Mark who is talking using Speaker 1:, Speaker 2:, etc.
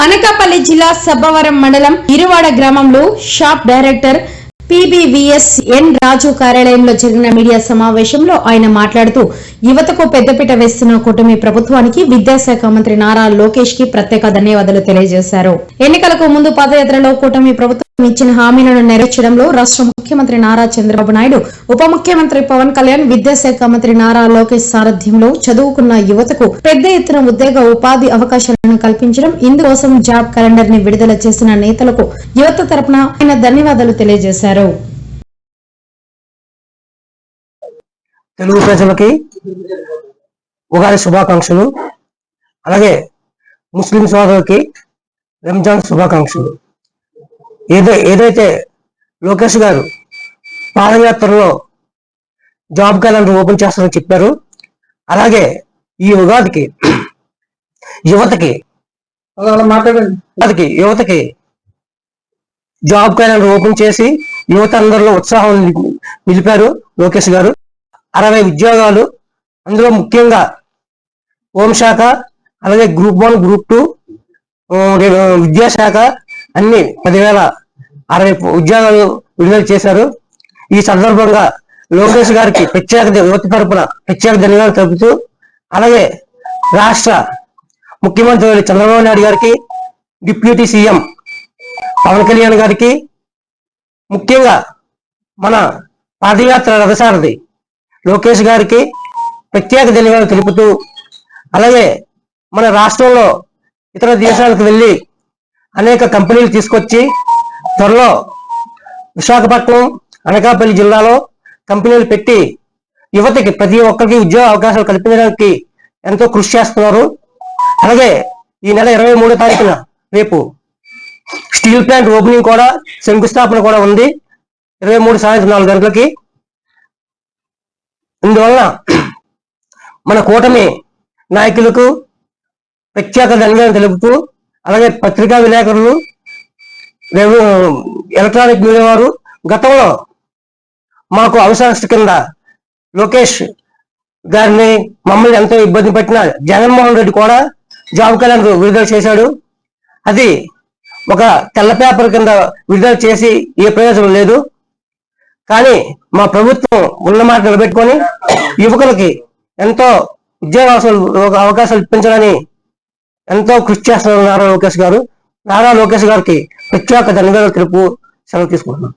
Speaker 1: అనకాపల్లి జిల్లా సబ్బవరం మండలం ఇరువాడ గ్రామంలో షాప్ డైరెక్టర్ పీబీవీఎస్ ఎన్ రాజు కార్యాలయంలో జరిగిన మీడియా సమావేశంలో ఆయన మాట్లాడుతూ యువతకు పెద్దపీట వేస్తున్న కూటమి ప్రభుత్వానికి విద్యాశాఖ మంత్రి నారా లోకేష్ కి ప్రత్యేక ధన్యవాదాలు తెలియజేశారు. ఎన్నికలకు ముందు పాదయాత్రలో కూటమి ప్రభుత్వం ఇచ్చిన హామీలను నెరవేర్చడంలో రాష్ట్ర ముఖ్యమంత్రి నారా చంద్రబాబు నాయుడు, ఉప ముఖ్యమంత్రి పవన్ కళ్యాణ్, విద్యాశాఖ మంత్రి నారా లోకేష్ సారథ్యంలో చదువుకున్న యువతకు పెద్ద ఎత్తున ఉద్యోగ ఉపాధి అవకాశాలను కల్పించడం, ఇందుకోసం జాబ్ క్యాలెండర్ ని విడుదల చేసిన నేతలకు యువత తరపున ఆయన ధన్యవాదాలు తెలియజేశారు.
Speaker 2: తెలుగు ప్రజలకి ఉగాది శుభాకాంక్షలు, అలాగే ముస్లిం సోదరులకి రంజాన్ శుభాకాంక్షలు. ఏదైతే లోకేష్ గారు పాదయాత్రలో జాబ్ క్యాలెండర్ ఓపెన్ చేస్తారని చెప్పారు, అలాగే ఈ ఉగాదికి యువతకి జాబ్ క్యాలెండర్ ఓపెన్ చేసి యువత అందరిలో ఉత్సాహం నిలిపారు లోకేష్ గారు. 60 ఉద్యోగాలు, అందులో ముఖ్యంగా హోంశాఖ, అలాగే గ్రూప్ 1, గ్రూప్ 2, విద్యాశాఖ అన్ని 10,060 ఉద్యోగాలు విడుదల చేశారు. ఈ సందర్భంగా లోకేష్ గారికి యువత తరపున ప్రత్యేక ధన్యవాదాలు తెలుపుతూ, అలాగే రాష్ట్ర ముఖ్యమంత్రి చంద్రబాబు నాయుడు గారికి, డిప్యూటీ సీఎం పవన్ కళ్యాణ్ గారికి, ముఖ్యంగా మన పాదయాత్ర రథసారథి లోకేష్ గారికి ప్రత్యేక ధన్యవాదాలు తెలుపుతూ, అలాగే మన రాష్ట్రంలో ఇతర దేశాలకు వెళ్ళి అనేక కంపెనీలు తీసుకొచ్చి త్వరలో విశాఖపట్నం, అనకాపల్లి జిల్లాలో కంపెనీలు పెట్టి యువతకి ప్రతి ఒక్కరికి ఉద్యోగ అవకాశాలు కల్పించడానికి ఎంతో కృషి చేస్తున్నారు. అలాగే ఈ నెల 23వ తారీఖున రేపు స్టీల్ ప్లాంట్ ఓపెనింగ్ కూడా, శంకుస్థాపన కూడా ఉంది 23 సాయంత్రం 4 గంటలకి. ఇందువల్ల మన కూటమి నాయకులకు ప్రత్యేక ధన్యవాదాలు తెలుపుతూ, అలాగే పత్రికా విలేకరులు, ఎలక్ట్రానిక్ మీడియా వారు గతంలో మాకు అవసరం కింద లోకేష్ గారిని మమ్మల్ని ఎంతో ఇబ్బంది పెట్టిన జగన్మోహన్ రెడ్డి కూడా జాబ్ క్యాలెండర్ విడుదల చేశాడు. అది ఒక తెల్ల పేపర్ కింద విడుదల చేసి ఏ ప్రయోజనం లేదు. కానీ మా ప్రభుత్వం ఉన్న మాట నిలబెట్టుకొని యువకులకి ఎంతో ఉద్యోగ అవకాశాలు ఇప్పించాలని ఎంతో కృషి చేస్తున్నారు నారా లోకేష్ గారు. నారా లోకేష్ గారికి ప్రత్యేక ధన్యవాదాలు తెలుపు సెలవు తీసుకుంటున్నాం.